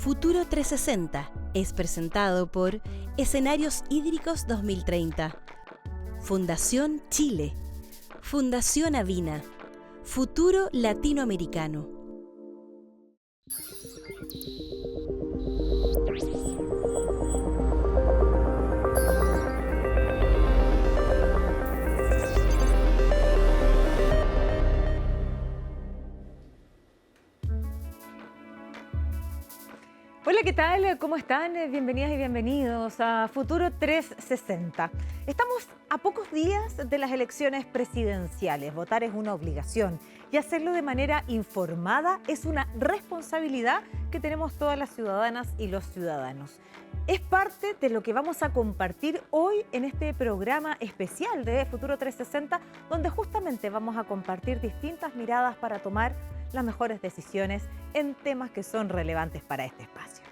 Futuro 360 es presentado por Escenarios Hídricos 2030, Fundación Chile, Fundación Avina, Futuro Latinoamericano. Hola, ¿qué tal? ¿Cómo están? Bienvenidas y bienvenidos a Futuro 360. Estamos a pocos días de las elecciones presidenciales. Votar es una obligación y hacerlo de manera informada es una responsabilidad que tenemos todas las ciudadanas y los ciudadanos. Es parte de lo que vamos a compartir hoy en este programa especial de Futuro 360, donde justamente vamos a compartir distintas miradas para tomar las mejores decisiones en temas que son relevantes para este espacio.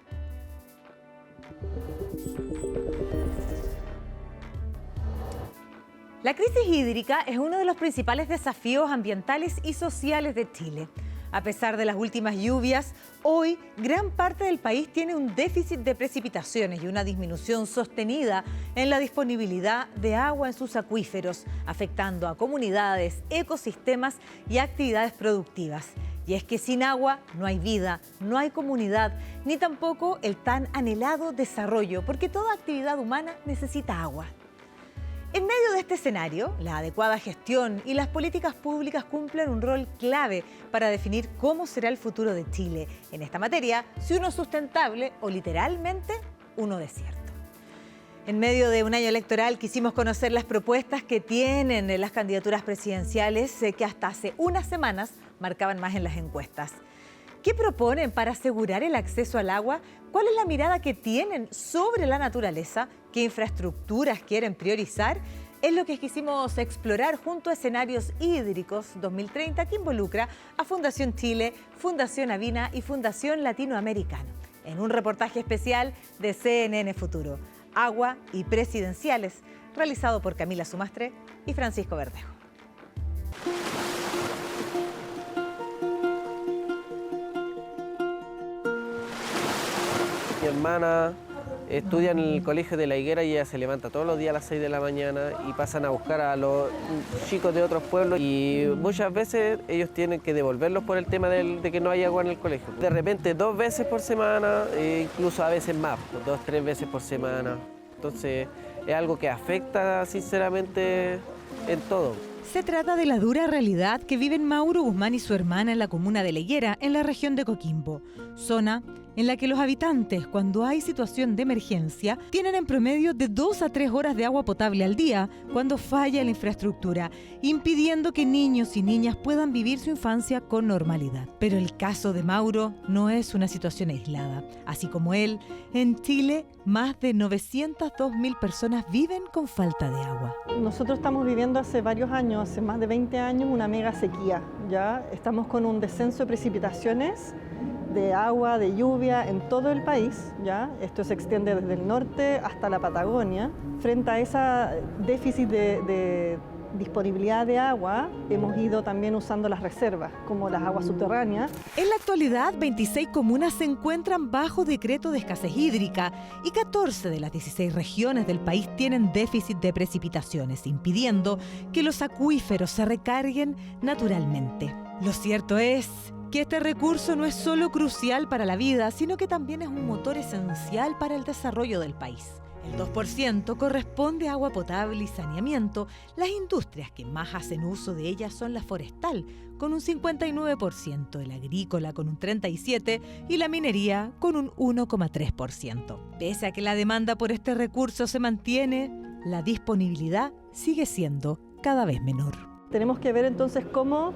La crisis hídrica es uno de los principales desafíos ambientales y sociales de Chile. A pesar de las últimas lluvias, hoy gran parte del país tiene un déficit de precipitaciones y una disminución sostenida en la disponibilidad de agua en sus acuíferos, afectando a comunidades, ecosistemas y actividades productivas. Y es que sin agua no hay vida, no hay comunidad, ni tampoco el tan anhelado desarrollo, porque toda actividad humana necesita agua. En medio de este escenario, la adecuada gestión y las políticas públicas cumplen un rol clave para definir cómo será el futuro de Chile. En esta materia, si uno es sustentable o literalmente uno desierto. En medio de un año electoral quisimos conocer las propuestas que tienen las candidaturas presidenciales que hasta hace unas semanas marcaban más en las encuestas. ¿Qué proponen para asegurar el acceso al agua? ¿Cuál es la mirada que tienen sobre la naturaleza? ¿Qué infraestructuras quieren priorizar? Es lo que quisimos explorar junto a Escenarios Hídricos 2030, que involucra a Fundación Chile, Fundación Avina y Fundación Latinoamericano, en un reportaje especial de CNN Futuro, Agua y Presidenciales, realizado por Camila Sumastre y Francisco Verdejo. Mi hermana estudia en el colegio de La Higuera y ella se levanta todos los días a las 6 de la mañana y pasan a buscar a los chicos de otros pueblos y muchas veces ellos tienen que devolverlos por el tema de que no hay agua en el colegio. De repente 2 veces por semana, incluso a veces más, 2, 3 veces por semana. Entonces es algo que afecta sinceramente en todo. Se trata de la dura realidad que viven Mauro Guzmán y su hermana en la comuna de La Higuera, en la región de Coquimbo, zona en la que los habitantes, cuando hay situación de emergencia, tienen en promedio de 2 a 3 horas de agua potable al día cuando falla la infraestructura, impidiendo que niños y niñas puedan vivir su infancia con normalidad. Pero el caso de Mauro no es una situación aislada. Así como él, en Chile, más de 902.000 personas viven con falta de agua. Nosotros estamos viviendo hace varios años, hace más de 20 años, una mega sequía. ¿Ya? Estamos con un descenso de precipitaciones, de agua, de lluvia en todo el país, ¿ya? Esto se extiende desde el norte hasta la Patagonia. Frente a ese déficit de disponibilidad de agua, hemos ido también usando las reservas, como las aguas subterráneas. En la actualidad, 26 comunas se encuentran bajo decreto de escasez hídrica y 14 de las 16 regiones del país tienen déficit de precipitaciones, impidiendo que los acuíferos se recarguen naturalmente. Lo cierto es que este recurso no es solo crucial para la vida, sino que también es un motor esencial para el desarrollo del país. El 2% corresponde a agua potable y saneamiento. Las industrias que más hacen uso de ella son la forestal, con un 59%, el agrícola con un 37% y la minería con un 1,3%. Pese a que la demanda por este recurso se mantiene, la disponibilidad sigue siendo cada vez menor. Tenemos que ver entonces cómo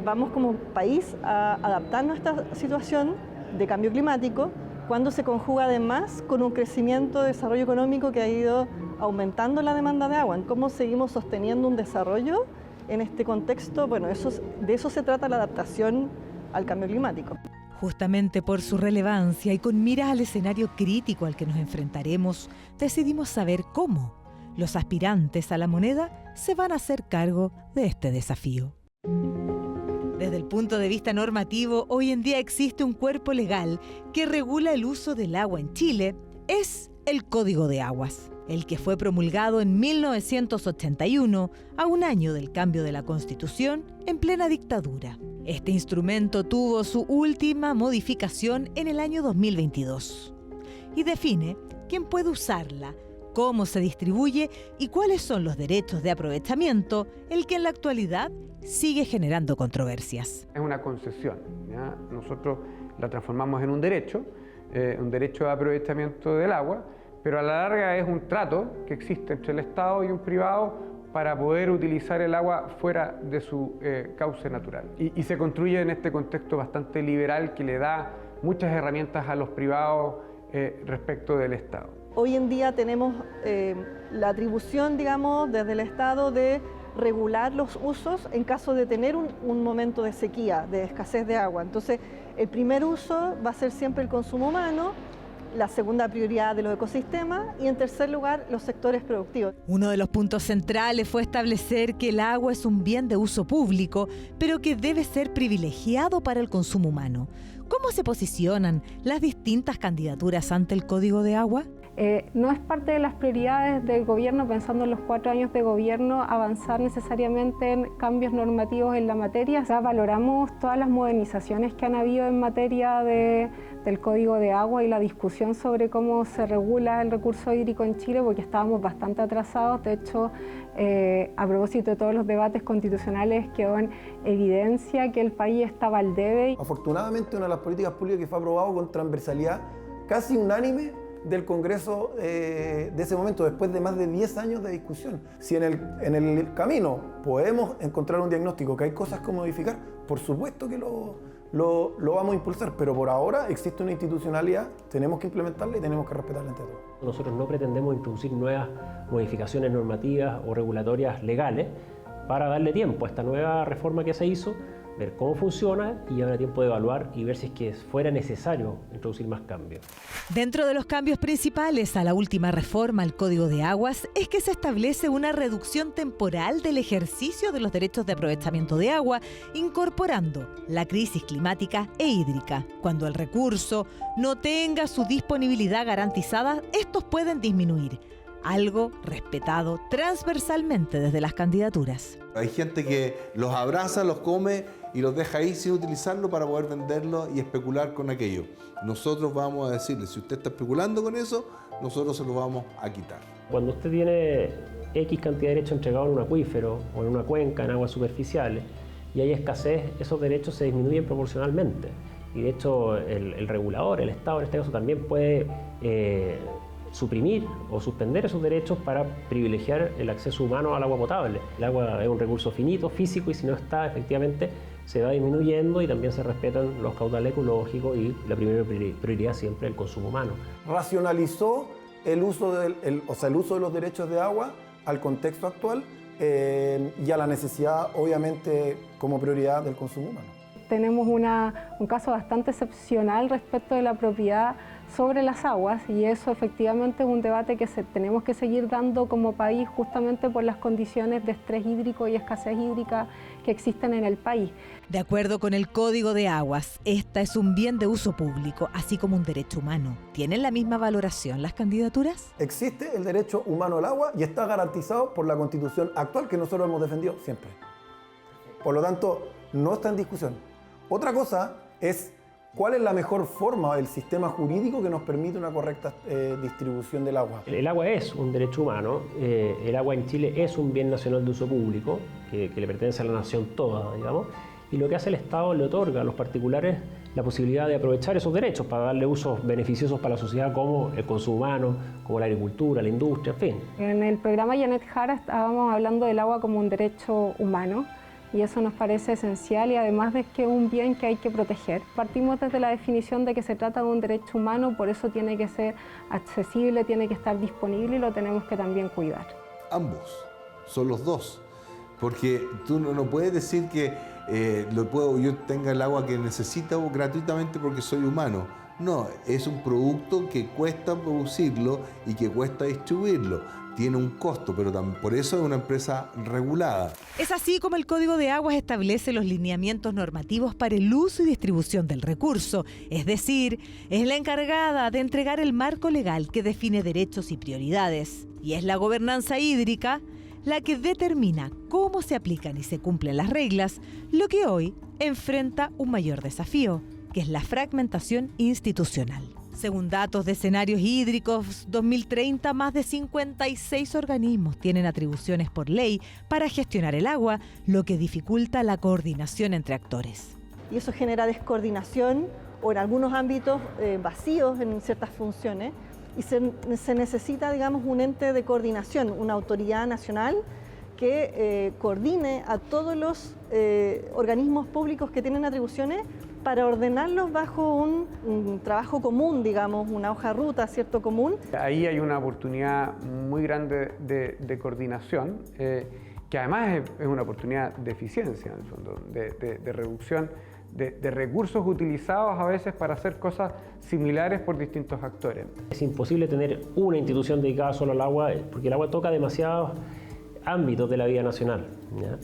vamos como país a adaptarnos a esta situación de cambio climático, cuando se conjuga además con un crecimiento de desarrollo económico que ha ido aumentando la demanda de agua. ¿Cómo seguimos sosteniendo un desarrollo en este contexto? Bueno, de eso se trata la adaptación al cambio climático. Justamente por su relevancia y con miras al escenario crítico al que nos enfrentaremos, decidimos saber cómo los aspirantes a la moneda se van a hacer cargo de este desafío. Desde el punto de vista normativo, hoy en día existe un cuerpo legal que regula el uso del agua en Chile. Es el Código de Aguas, el que fue promulgado en 1981, a un año del cambio de la Constitución en plena dictadura. Este instrumento tuvo su última modificación en el año 2022 y define quién puede usarla, cómo se distribuye y cuáles son los derechos de aprovechamiento, el que en la actualidad sigue generando controversias. Es una concesión, ¿ya? Nosotros la transformamos en un derecho de aprovechamiento del agua, pero a la larga es un trato que existe entre el Estado y un privado para poder utilizar el agua fuera de su cauce natural. Y se construye en este contexto bastante liberal que le da muchas herramientas a los privados respecto del Estado. Hoy en día tenemos la atribución, digamos, desde el Estado de regular los usos en caso de tener un momento de sequía, de escasez de agua. Entonces, el primer uso va a ser siempre el consumo humano, la segunda prioridad de los ecosistemas y en tercer lugar los sectores productivos. Uno de los puntos centrales fue establecer que el agua es un bien de uso público, pero que debe ser privilegiado para el consumo humano. ¿Cómo se posicionan las distintas candidaturas ante el Código de Agua? No es parte de las prioridades del gobierno, pensando en los 4 años de gobierno, avanzar necesariamente en cambios normativos en la materia. O sea, valoramos todas las modernizaciones que han habido en materia del Código de Agua y la discusión sobre cómo se regula el recurso hídrico en Chile, porque estábamos bastante atrasados. De hecho, a propósito de todos los debates constitucionales, quedó en evidencia que el país estaba al debe. Afortunadamente, una de las políticas públicas que fue aprobado con transversalidad casi unánime del Congreso de ese momento, después de más de 10 años de discusión. Si en el camino podemos encontrar un diagnóstico que hay cosas que modificar, por supuesto que lo vamos a impulsar, pero por ahora existe una institucionalidad, tenemos que implementarla y tenemos que respetarla entre todos. Nosotros no pretendemos introducir nuevas modificaciones normativas o regulatorias legales para darle tiempo a esta nueva reforma que se hizo, ver cómo funciona y habrá tiempo de evaluar y ver si es que fuera necesario introducir más cambios. Dentro de los cambios principales a la última reforma al Código de Aguas es que se establece una reducción temporal del ejercicio de los derechos de aprovechamiento de agua, incorporando la crisis climática e hídrica. Cuando el recurso no tenga su disponibilidad garantizada, estos pueden disminuir, algo respetado transversalmente desde las candidaturas. Hay gente que los abraza, los come y los deja ahí sin utilizarlo para poder venderlo y especular con aquello. Nosotros vamos a decirle, si usted está especulando con eso, nosotros se lo vamos a quitar. Cuando usted tiene X cantidad de derechos entregados en un acuífero o en una cuenca, en aguas superficiales, y hay escasez, esos derechos se disminuyen proporcionalmente. Y de hecho el regulador, el Estado en este caso, también puede suprimir o suspender esos derechos para privilegiar el acceso humano al agua potable. El agua es un recurso finito, físico, y si no está, efectivamente, se va disminuyendo y también se respetan los caudales ecológicos y la primera prioridad siempre el consumo humano. Racionalizó el uso de los derechos de agua al contexto actual y a la necesidad, obviamente, como prioridad del consumo humano. Tenemos un caso bastante excepcional respecto de la propiedad sobre las aguas y eso efectivamente es un debate que tenemos que seguir dando como país justamente por las condiciones de estrés hídrico y escasez hídrica que existen en el país. De acuerdo con el Código de Aguas, esta es un bien de uso público, así como un derecho humano. ¿Tienen la misma valoración las candidaturas? Existe el derecho humano al agua y está garantizado por la Constitución actual que nosotros hemos defendido siempre. Por lo tanto, no está en discusión. Otra cosa es cuál es la mejor forma, el sistema jurídico que nos permite una correcta distribución del agua. El agua es un derecho humano, el agua en Chile es un bien nacional de uso público, que le pertenece a la nación toda, digamos, y lo que hace el Estado le otorga a los particulares la posibilidad de aprovechar esos derechos para darle usos beneficiosos para la sociedad como el consumo humano, como la agricultura, la industria, en fin. En el programa Janet Jara estábamos hablando del agua como un derecho humano, y eso nos parece esencial y además de que es un bien que hay que proteger. Partimos desde la definición de que se trata de un derecho humano, por eso tiene que ser accesible, tiene que estar disponible y lo tenemos que también cuidar. Ambos, son los dos, porque tú no puedes decir que yo tenga el agua que necesito gratuitamente porque soy humano. No, es un producto que cuesta producirlo y que cuesta distribuirlo. Tiene un costo, pero por eso es una empresa regulada. Es así como el Código de Aguas establece los lineamientos normativos para el uso y distribución del recurso. Es decir, es la encargada de entregar el marco legal que define derechos y prioridades. Y es la gobernanza hídrica la que determina cómo se aplican y se cumplen las reglas, lo que hoy enfrenta un mayor desafío, que es la fragmentación institucional. Según datos de Escenarios Hídricos 2030, más de 56 organismos tienen atribuciones por ley para gestionar el agua, lo que dificulta la coordinación entre actores. Y eso genera descoordinación o en algunos ámbitos vacíos en ciertas funciones y se necesita, digamos, un ente de coordinación, una autoridad nacional que coordine a todos los organismos públicos que tienen atribuciones para ordenarlos bajo un trabajo común, digamos, una hoja de ruta, ¿cierto?, común. Ahí hay una oportunidad muy grande de coordinación, que además es una oportunidad de eficiencia, en el fondo, de reducción de recursos utilizados a veces para hacer cosas similares por distintos actores. Es imposible tener una institución dedicada solo al agua, porque el agua toca demasiados ámbitos de la vida nacional, ¿ya?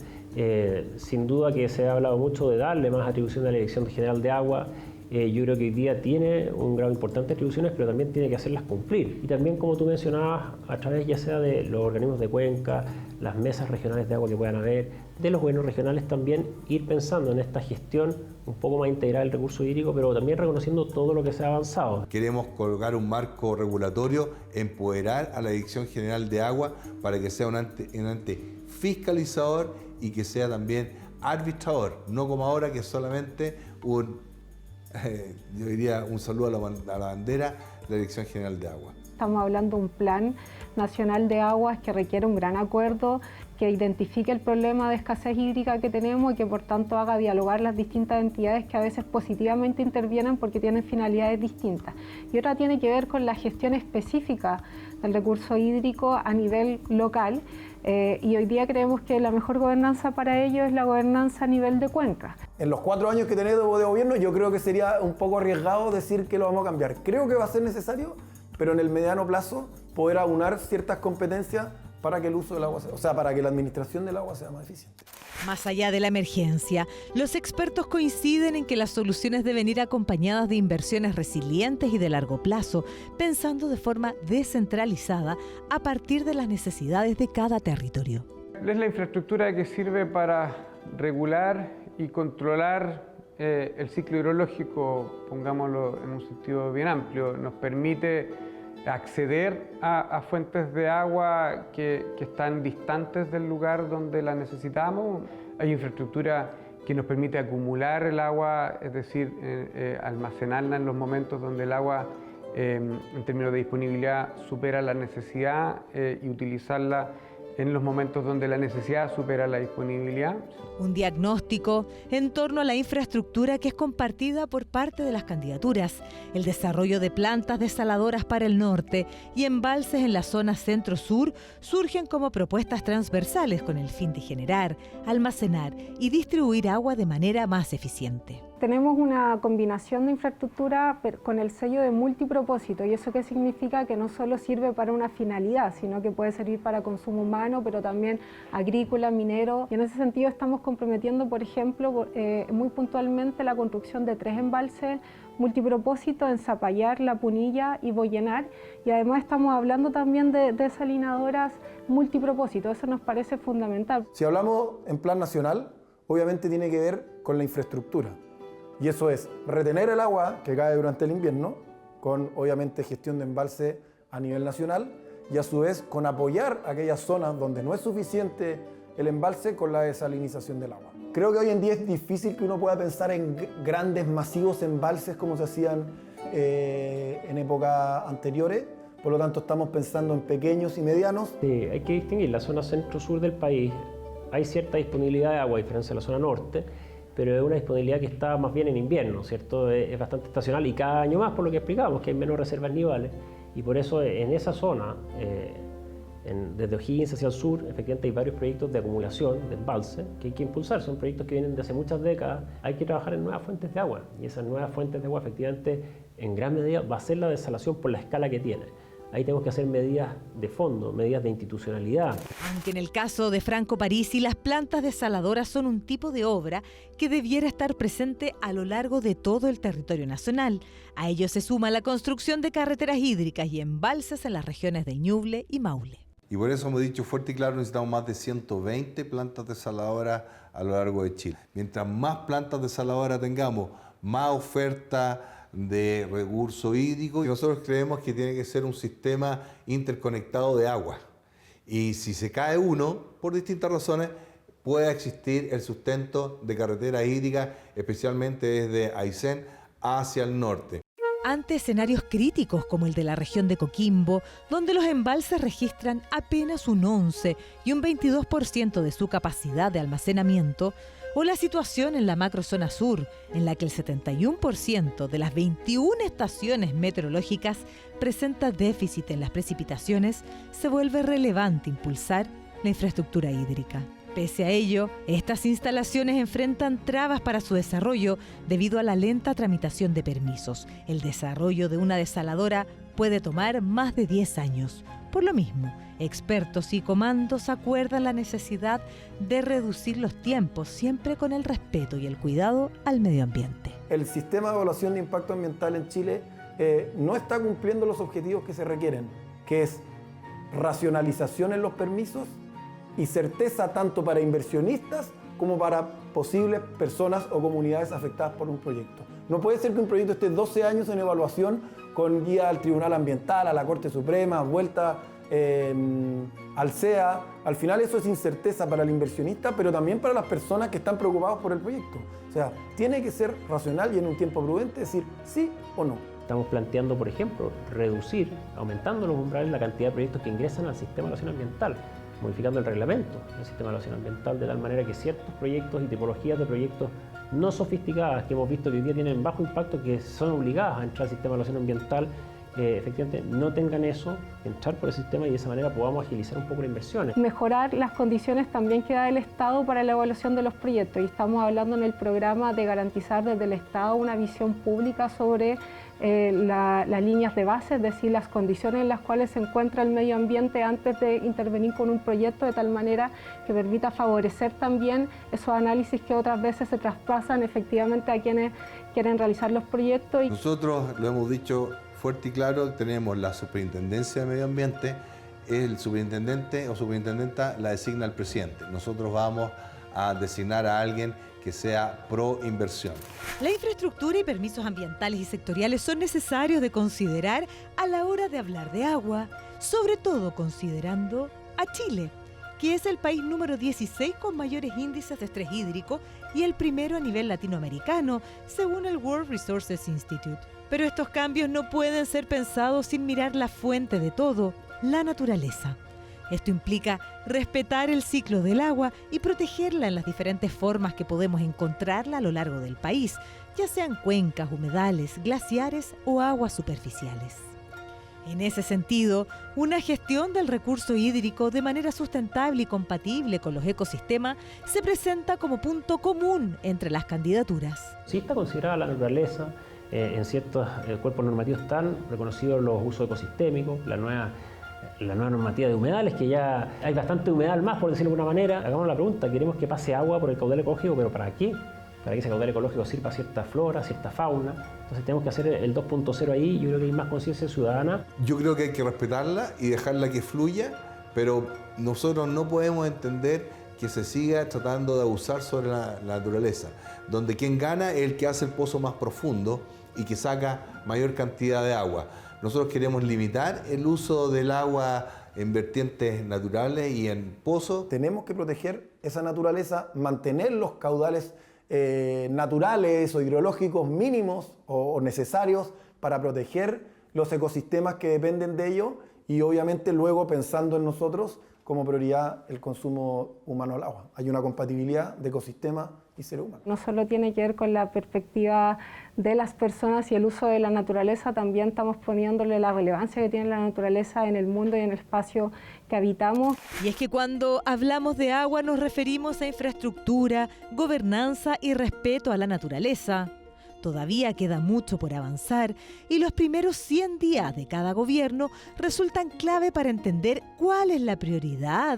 Sin duda que se ha hablado mucho de darle más atribuciones a la Dirección General de Agua. Yo creo que hoy día tiene un grado importante de atribuciones, pero también tiene que hacerlas cumplir. Y también, como tú mencionabas, a través ya sea de los organismos de cuenca, las mesas regionales de agua que puedan haber, de los gobiernos regionales también, ir pensando en esta gestión un poco más integral del recurso hídrico, pero también reconociendo todo lo que se ha avanzado. Queremos colocar un marco regulatorio, empoderar a la Dirección General de Agua para que sea un ente fiscalizador y que sea también arbitrador, no como ahora que es solamente yo diría un saludo a la bandera de la Dirección General de Agua. Estamos hablando de un plan nacional de aguas que requiere un gran acuerdo, que identifique el problema de escasez hídrica que tenemos y que por tanto haga dialogar las distintas entidades que a veces positivamente intervienen porque tienen finalidades distintas. Y otra tiene que ver con la gestión específica del recurso hídrico a nivel local. Y hoy día creemos que la mejor gobernanza para ello es la gobernanza a nivel de cuenca. En los 4 años que tenemos de gobierno, yo creo que sería un poco arriesgado decir que lo vamos a cambiar. Creo que va a ser necesario, pero en el mediano plazo poder aunar ciertas competencias para que el uso del agua, para que la administración del agua sea más eficiente. Más allá de la emergencia, los expertos coinciden en que las soluciones deben ir acompañadas de inversiones resilientes y de largo plazo, pensando de forma descentralizada a partir de las necesidades de cada territorio. Es la infraestructura que sirve para regular y controlar el ciclo hidrológico, pongámoslo en un sentido bien amplio. Nos permite acceder a fuentes de agua que están distantes del lugar donde la necesitamos. Hay infraestructura que nos permite acumular el agua, es decir, almacenarla en los momentos donde el agua, en términos de disponibilidad, supera la necesidad y utilizarla en los momentos donde la necesidad supera la disponibilidad. Un diagnóstico en torno a la infraestructura que es compartida por parte de las candidaturas, el desarrollo de plantas desaladoras para el norte y embalses en la zona centro-sur surgen como propuestas transversales con el fin de generar, almacenar y distribuir agua de manera más eficiente. Tenemos una combinación de infraestructura con el sello de multipropósito. ¿Y eso qué significa? Que no solo sirve para una finalidad, sino que puede servir para consumo humano, pero también agrícola, minero. Y en ese sentido estamos comprometiendo, por ejemplo, muy puntualmente la construcción de 3 embalses multipropósito en Zapallar, La Punilla y Bollenar. Y además estamos hablando también de desalinadoras multipropósito. Eso nos parece fundamental. Si hablamos en plan nacional, obviamente tiene que ver con la infraestructura. Y eso es retener el agua que cae durante el invierno, con obviamente gestión de embalse a nivel nacional, y a su vez con apoyar aquellas zonas donde no es suficiente el embalse con la desalinización del agua. Creo que hoy en día es difícil que uno pueda pensar en grandes, masivos embalses como se hacían en épocas anteriores. Por lo tanto, estamos pensando en pequeños y medianos. Sí, hay que distinguir la zona centro-sur del país. Hay cierta disponibilidad de agua a diferencia de la zona norte, pero es una disponibilidad que está más bien en invierno, ¿cierto? Es bastante estacional y cada año más, por lo que explicábamos, que hay menos reservas nivales. Y por eso en esa zona Desde O'Higgins hacia el sur, efectivamente hay varios proyectos de acumulación, de embalse, que hay que impulsar. Son proyectos que vienen de hace muchas décadas. Hay que trabajar en nuevas fuentes de agua. Y esas nuevas fuentes de agua, efectivamente, en gran medida va a ser la desalación por la escala que tiene. Ahí tenemos que hacer medidas de fondo, medidas de institucionalidad. Aunque en el caso de Franco Parisi, las plantas desaladoras son un tipo de obra que debiera estar presente a lo largo de todo el territorio nacional. A ello se suma la construcción de carreteras hídricas y embalses en las regiones de Ñuble y Maule. Y por eso hemos dicho fuerte y claro, necesitamos más de 120 plantas desaladoras a lo largo de Chile. Mientras más plantas desaladoras tengamos, más oferta de recursos hídricos. Y nosotros creemos que tiene que ser un sistema interconectado de agua. Y si se cae uno, por distintas razones, puede existir el sustento de carreteras hídricas, especialmente desde Aysén hacia el norte. Ante escenarios críticos como el de la región de Coquimbo, donde los embalses registran apenas un 11 y un 22% de su capacidad de almacenamiento, o la situación en la macrozona sur, en la que el 71% de las 21 estaciones meteorológicas presenta déficit en las precipitaciones, se vuelve relevante impulsar la infraestructura hídrica. Pese a ello, estas instalaciones enfrentan trabas para su desarrollo debido a la lenta tramitación de permisos. El desarrollo de una desaladora puede tomar más de 10 años. Por lo mismo, expertos y comandos acuerdan la necesidad de reducir los tiempos, siempre con el respeto y el cuidado al medio ambiente. El sistema de evaluación de impacto ambiental en Chile no está cumpliendo los objetivos que se requieren, que es racionalización en los permisos y certeza tanto para inversionistas como para posibles personas o comunidades afectadas por un proyecto. No puede ser que un proyecto esté 12 años en evaluación con guía al Tribunal Ambiental, a la Corte Suprema, vuelta al CEA. Al final eso es incerteza para el inversionista, pero también para las personas que están preocupadas por el proyecto. O sea, tiene que ser racional y en un tiempo prudente decir sí o no. Estamos planteando, por ejemplo, reducir, aumentando los umbrales, la cantidad de proyectos que ingresan al sistema de evaluación ambiental, modificando el reglamento del sistema de evaluación ambiental de tal manera que ciertos proyectos y tipologías de proyectos no sofisticadas que hemos visto que hoy día tienen bajo impacto, que son obligadas a entrar al sistema de evaluación ambiental, efectivamente no tengan eso, entrar por el sistema y de esa manera podamos agilizar un poco las inversiones. Mejorar las condiciones también que da el Estado para la evaluación de los proyectos, y estamos hablando en el programa de garantizar desde el Estado una visión pública sobre las líneas de base, es decir, las condiciones en las cuales se encuentra el medio ambiente antes de intervenir con un proyecto, de tal manera que permita favorecer también esos análisis que otras veces se traspasan efectivamente a quienes quieren realizar los proyectos. Nosotros lo hemos dicho fuerte y claro, tenemos la Superintendencia de Medio Ambiente, el superintendente o superintendenta la designa el presidente. Nosotros vamos a designar a alguien que sea pro inversión. La infraestructura y permisos ambientales y sectoriales son necesarios de considerar a la hora de hablar de agua, sobre todo considerando a Chile, que es el país número 16 con mayores índices de estrés hídrico y el primero a nivel latinoamericano, según el World Resources Institute. Pero estos cambios no pueden ser pensados sin mirar la fuente de todo, la naturaleza. Esto implica respetar el ciclo del agua y protegerla en las diferentes formas que podemos encontrarla a lo largo del país, ya sean cuencas, humedales, glaciares o aguas superficiales. En ese sentido, una gestión del recurso hídrico de manera sustentable y compatible con los ecosistemas se presenta como punto común entre las candidaturas. Sí está considerada la naturaleza, en ciertos cuerpos normativos están reconocidos los usos ecosistémicos, la nueva normativa de humedales, que ya hay bastante humedal más, por decirlo de alguna manera. Hagamos la pregunta, queremos que pase agua por el caudal ecológico, pero ¿para qué? Para que ese caudal ecológico sirva a cierta flora, cierta fauna. Entonces tenemos que hacer el 2.0 ahí. Yo creo que hay más conciencia ciudadana. Yo creo que hay que respetarla y dejarla que fluya, pero nosotros no podemos entender que se siga tratando de abusar sobre la naturaleza, donde quien gana es el que hace el pozo más profundo y que saca mayor cantidad de agua. Nosotros queremos limitar el uso del agua en vertientes naturales y en pozos. Tenemos que proteger esa naturaleza, mantener los caudales naturales o hidrológicos mínimos o necesarios para proteger los ecosistemas que dependen de ello y obviamente luego pensando en nosotros como prioridad el consumo humano del agua. Hay una compatibilidad de ecosistemas y seres humanos. No solo tiene que ver con la perspectiva de las personas y el uso de la naturaleza, también estamos poniéndole la relevancia que tiene la naturaleza en el mundo y en el espacio que habitamos. Y es que cuando hablamos de agua nos referimos a infraestructura, gobernanza y respeto a la naturaleza. Todavía queda mucho por avanzar y los primeros 100 días de cada gobierno resultan clave para entender cuál es la prioridad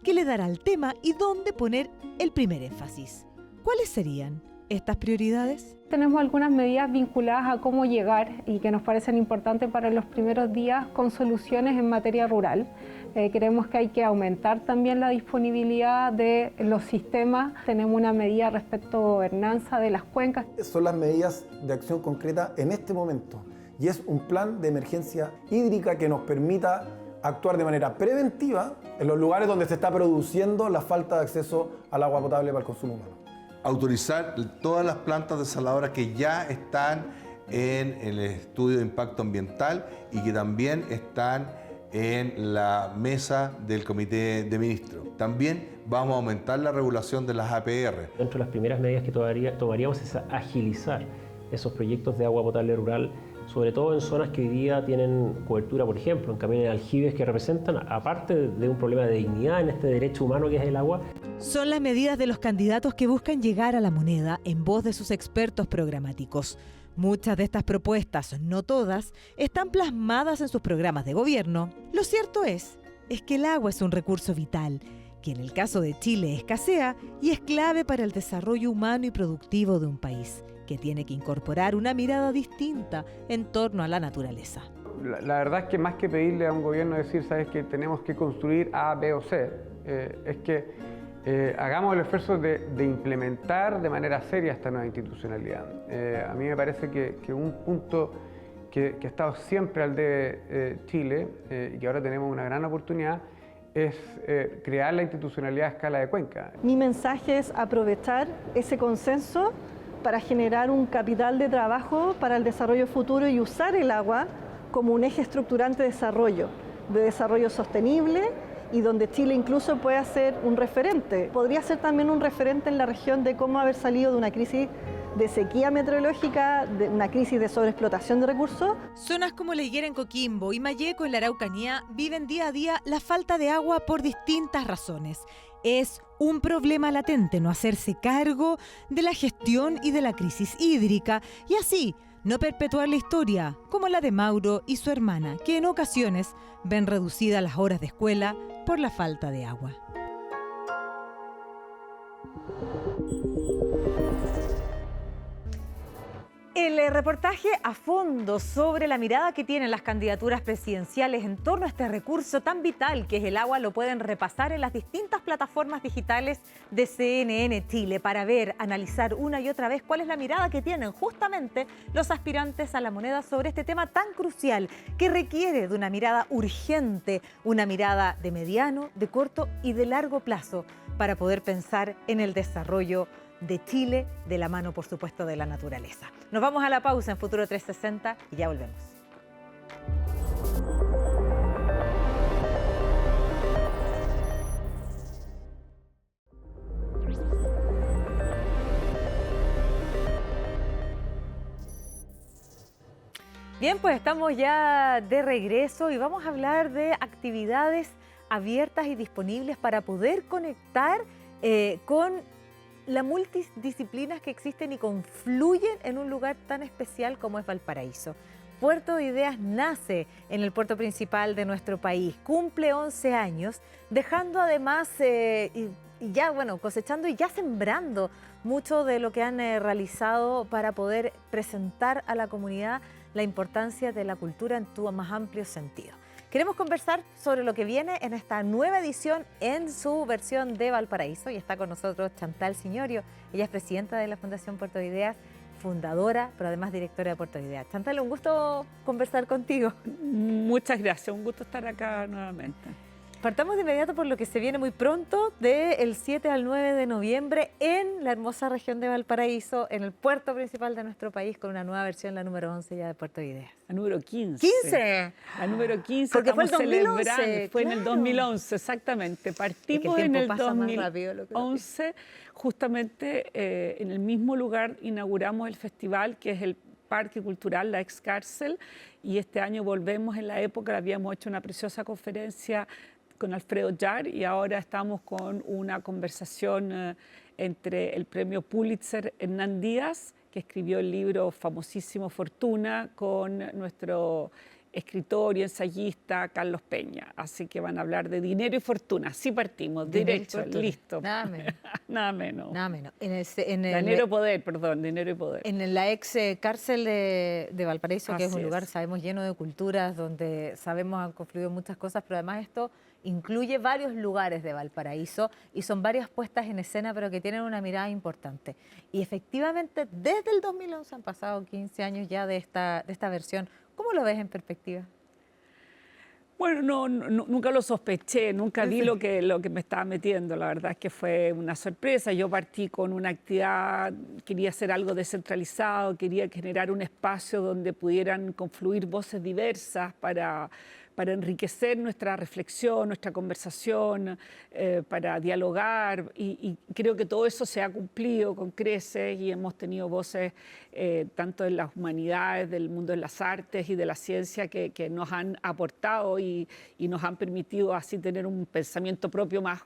que le dará al tema y dónde poner el primer énfasis. ¿Cuáles serían estas prioridades? Tenemos algunas medidas vinculadas a cómo llegar y que nos parecen importantes para los primeros días con soluciones en materia rural. Creemos que hay que aumentar también la disponibilidad de los sistemas. Tenemos una medida respecto a gobernanza de las cuencas. Son las medidas de acción concreta en este momento y es un plan de emergencia hídrica que nos permita actuar de manera preventiva en los lugares donde se está produciendo la falta de acceso al agua potable para el consumo humano. Autorizar todas las plantas desaladoras que ya están en el estudio de impacto ambiental y que también están en la mesa del Comité de Ministros. También vamos a aumentar la regulación de las APR. Dentro de las primeras medidas que tomaríamos es agilizar esos proyectos de agua potable rural, sobre todo en zonas que hoy día tienen cobertura, por ejemplo, en camiones de aljibes que representan, aparte de un problema de dignidad en este derecho humano que es el agua. Son las medidas de los candidatos que buscan llegar a la moneda en voz de sus expertos programáticos. Muchas de estas propuestas, no todas, están plasmadas en sus programas de gobierno. Lo cierto es que el agua es un recurso vital, que en el caso de Chile escasea y es clave para el desarrollo humano y productivo de un país, que tiene que incorporar una mirada distinta en torno a la naturaleza. La verdad es que más que pedirle a un gobierno decir, sabes que tenemos que construir A, B o C, es que hagamos el esfuerzo de implementar de manera seria esta nueva institucionalidad. A mí me parece que un punto que ha estado siempre al debe Chile y que ahora tenemos una gran oportunidad es crear la institucionalidad a escala de cuenca. Mi mensaje es aprovechar ese consenso para generar un capital de trabajo para el desarrollo futuro y usar el agua como un eje estructurante de desarrollo sostenible y donde Chile incluso pueda ser un referente. Podría ser también un referente en la región de cómo haber salido de una crisis de sequía meteorológica, de una crisis de sobreexplotación de recursos. Zonas como La Higuera en Coquimbo y Malleco en la Araucanía viven día a día la falta de agua por distintas razones. Es un problema latente no hacerse cargo de la gestión y de la crisis hídrica y así no perpetuar la historia como la de Mauro y su hermana, que en ocasiones ven reducidas las horas de escuela por la falta de agua. El reportaje a fondo sobre la mirada que tienen las candidaturas presidenciales en torno a este recurso tan vital que es el agua lo pueden repasar en las distintas plataformas digitales de CNN Chile para ver, analizar una y otra vez cuál es la mirada que tienen justamente los aspirantes a la moneda sobre este tema tan crucial que requiere de una mirada urgente, una mirada de mediano, de corto y de largo plazo para poder pensar en el desarrollo de Chile, de la mano, por supuesto, de la naturaleza. Nos vamos a la pausa en Futuro 360 y ya volvemos. Bien, pues estamos ya de regreso y vamos a hablar de actividades abiertas y disponibles para poder conectar con las multidisciplinas que existen y confluyen en un lugar tan especial como es Valparaíso. Puerto de Ideas nace en el puerto principal de nuestro país, cumple 11 años, dejando además, cosechando y ya sembrando mucho de lo que han realizado para poder presentar a la comunidad la importancia de la cultura en tu más amplio sentido. Queremos conversar sobre lo que viene en esta nueva edición en su versión de Valparaíso y está con nosotros Chantal Signorio. Ella es presidenta de la Fundación Puerto de Ideas, fundadora, pero además directora de Puerto de Ideas. Chantal, un gusto conversar contigo. Muchas gracias, un gusto estar acá nuevamente. Partamos de inmediato por lo que se viene muy pronto, del 7 al 9 de noviembre en la hermosa región de Valparaíso, en el puerto principal de nuestro país, con una nueva versión, la número 11 ya de Puerto de Ideas. La número 15. ¡15! La número 15. Porque fue el estamos 2011, celebrando. Fue en el claro. 2011, exactamente. Partimos Es que el en tiempo el pasa más rápido de lo que uno 2011, justamente en el mismo lugar inauguramos el festival, que es el Parque Cultural La Ex Cárcel, y este año volvemos en la época, habíamos hecho una preciosa conferencia con Alfredo Yar y ahora estamos con una conversación entre el premio Pulitzer Hernán Díaz, que escribió el libro famosísimo Fortuna, con nuestro escritor y ensayista Carlos Peña. Así que van a hablar de dinero y fortuna. Así partimos, derecho, listo. Nada menos. Nada menos. Nada menos. Dinero y poder, perdón, dinero y poder. En la ex cárcel de Valparaíso, que es un Así lugar, es. sabemos, lleno de culturas, donde sabemos han confluido muchas cosas, pero además esto incluye varios lugares de Valparaíso y son varias puestas en escena, pero que tienen una mirada importante. Y efectivamente, desde el 2011 han pasado 15 años ya de esta versión. ¿Cómo lo ves en perspectiva? Bueno, nunca lo sospeché, nunca vi lo que me estaba metiendo. La verdad es que fue una sorpresa. Yo partí con una actividad, quería hacer algo descentralizado, quería generar un espacio donde pudieran confluir voces diversas para enriquecer nuestra reflexión, nuestra conversación, para dialogar. Y creo que todo eso se ha cumplido con creces y hemos tenido voces tanto de las humanidades, del mundo de las artes y de la ciencia que nos han aportado y nos han permitido así tener un pensamiento propio más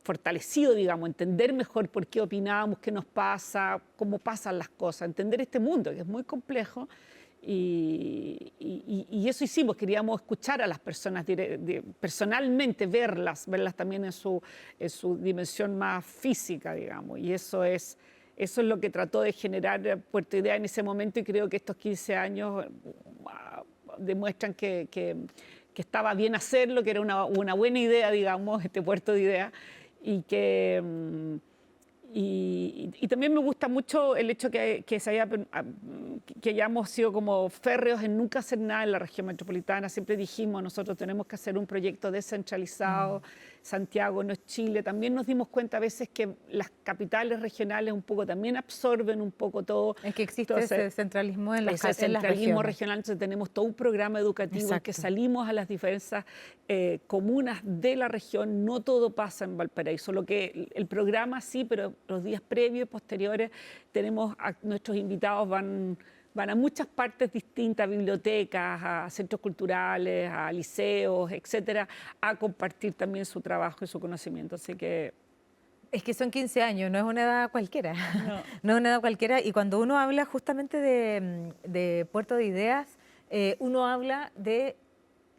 fortalecido, digamos, entender mejor por qué opinamos, qué nos pasa, cómo pasan las cosas, entender este mundo que es muy complejo. Y eso hicimos, queríamos escuchar a las personas personalmente, verlas también en su dimensión más física, digamos. Y eso es lo que trató de generar Puerto Idea en ese momento y creo que estos 15 años demuestran que estaba bien hacerlo, que era una buena idea, digamos, este Puerto de Idea y que... Y también me gusta mucho el hecho que hayamos sido como férreos en nunca hacer nada en la región metropolitana. Siempre dijimos, nosotros tenemos que hacer un proyecto descentralizado. Santiago no es Chile. También nos dimos cuenta a veces que las capitales regionales un poco también absorben un poco todo. Es que existe ese centralismo en las centralismo regiones. regional. Entonces tenemos todo un programa educativo en que salimos a las diversas comunas de la región. No todo pasa en Valparaíso. El programa sí, pero los días previos y posteriores nuestros invitados van a muchas partes distintas, a bibliotecas, a centros culturales, a liceos, etcétera, a compartir también su trabajo y su conocimiento. Así que... Es que son 15 años, no es una edad cualquiera. No es una edad cualquiera. Y cuando uno habla justamente de Puerto de Ideas, uno habla de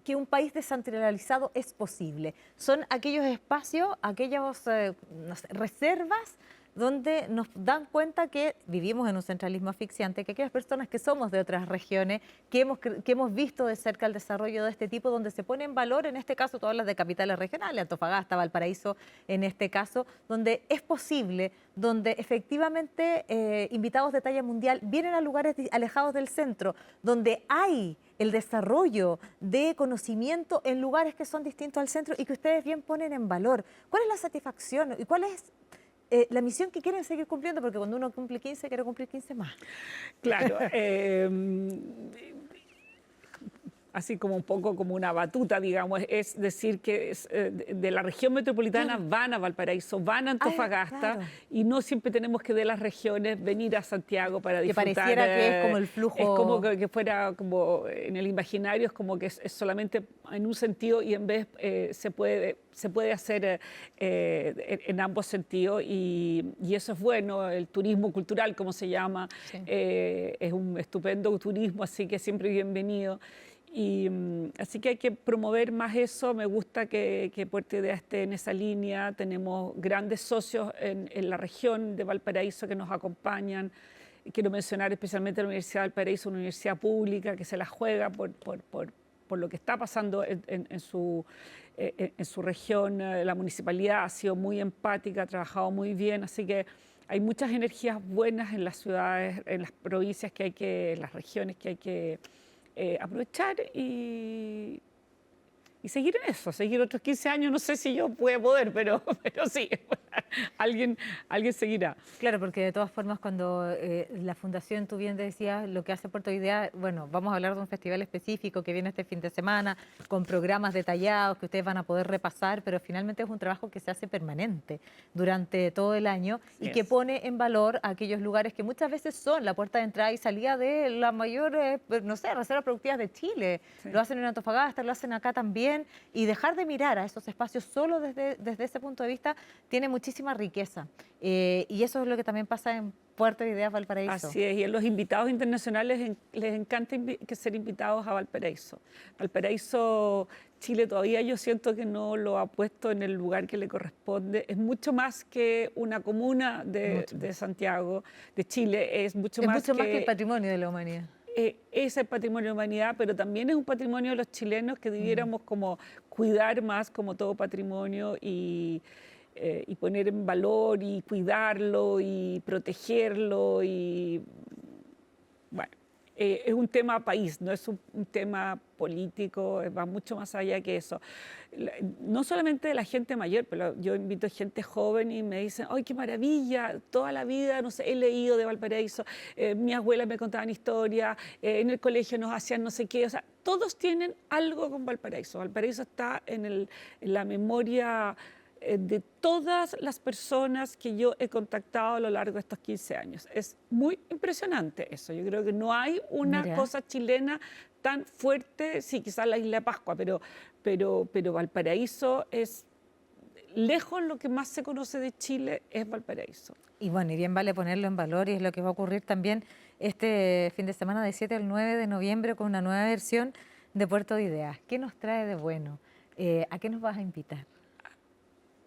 que un país descentralizado es posible. Son aquellos espacios, aquellas reservas donde nos dan cuenta que vivimos en un centralismo asfixiante, que aquellas personas que somos de otras regiones, que hemos visto de cerca el desarrollo de este tipo, donde se pone en valor, en este caso, todas las de capitales regionales, Antofagasta, Valparaíso, en este caso, donde es posible, donde efectivamente invitados de talla mundial vienen a lugares alejados del centro, donde hay el desarrollo de conocimiento en lugares que son distintos al centro y que ustedes bien ponen en valor. ¿Cuál es la satisfacción y cuál es la misión que quieren seguir cumpliendo? Porque cuando uno cumple 15, quiere cumplir 15 más. Claro. Así como un poco como una batuta, digamos, es decir que de la región metropolitana van a Valparaíso, van a Antofagasta, y no siempre tenemos que de las regiones venir a Santiago para disfrutar. Que pareciera que es como el flujo... Es como que fuera como en el imaginario, es como que es solamente en un sentido y en vez se puede hacer en ambos sentidos y eso es bueno. El turismo cultural, como se llama, es un estupendo turismo, así que siempre bienvenido. Y así que hay que promover más eso. Me gusta que Puerto Idea esté en esa línea. Tenemos grandes socios en la región de Valparaíso que nos acompañan. Quiero mencionar especialmente la Universidad de Valparaíso, una universidad pública que se la juega por lo que está pasando en su región. La municipalidad ha sido muy empática, ha trabajado muy bien, así que hay muchas energías buenas en las ciudades, en las provincias en las regiones que hay que aprovechar y seguir en eso, seguir otros 15 años. No sé si yo voy a poder, pero sí, alguien seguirá. Claro, porque de todas formas cuando la fundación, tú bien decías, lo que hace Puerto Idea, bueno, vamos a hablar de un festival específico que viene este fin de semana, con programas detallados que ustedes van a poder repasar, pero finalmente es un trabajo que se hace permanente durante todo el año y que pone en valor a aquellos lugares que muchas veces son la puerta de entrada y salida de la mayor, no sé, reservas productivas de Chile. Sí. Lo hacen en Antofagasta, lo hacen acá también, y dejar de mirar a esos espacios solo desde ese punto de vista tiene muchísima riqueza. Y eso es lo que también pasa en Puerto Ideas Valparaíso. Así es, y a los invitados internacionales les encanta ser invitados a Valparaíso. Valparaíso, Chile todavía yo siento que no lo ha puesto en el lugar que le corresponde. Es mucho más que una comuna de Santiago, de Chile, es mucho más que el patrimonio de la humanidad. Es el patrimonio de la humanidad, pero también es un patrimonio de los chilenos que debiéramos como cuidar más como todo patrimonio y poner en valor y cuidarlo y protegerlo y bueno, es un tema país, no es un tema político, va mucho más allá que eso. No solamente de la gente mayor, pero yo invito a gente joven y me dicen, ¡ay, qué maravilla! Toda la vida, no sé, he leído de Valparaíso, mi abuela me contaban historias, en el colegio nos hacían no sé qué, o sea, todos tienen algo con Valparaíso. Valparaíso está en la memoria de todas las personas que yo he contactado a lo largo de estos 15 años. Es muy impresionante eso. Yo creo que no hay una cosa chilena tan fuerte, sí, quizás la Isla de Pascua, pero Valparaíso es lejos lo que más se conoce de Chile es Valparaíso. Y bueno, y bien vale ponerlo en valor y es lo que va a ocurrir también este fin de semana de 7 al 9 de noviembre con una nueva versión de Puerto de Ideas. ¿Qué nos trae de bueno? ¿A qué nos vas a invitar?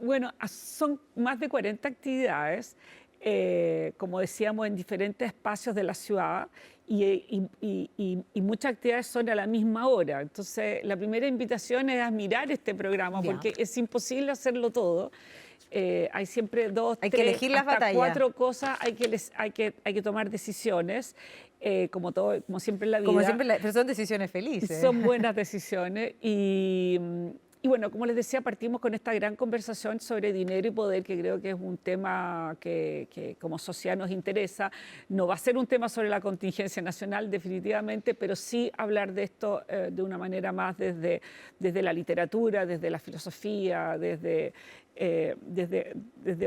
Bueno, son más de 40 actividades, como decíamos, en diferentes espacios de la ciudad y muchas actividades son a la misma hora. Entonces, la primera invitación es a mirar este programa porque es imposible hacerlo todo. Hay siempre 2, 3, hasta 4 cosas, hay que tomar decisiones, como siempre en la vida. Como siempre, pero son decisiones felices. Son buenas decisiones y bueno, como les decía, partimos con esta gran conversación sobre dinero y poder, que creo que es un tema que como sociedad nos interesa. No va a ser un tema sobre la contingencia nacional, definitivamente, pero sí hablar de esto de una manera más desde la literatura, desde la filosofía, desde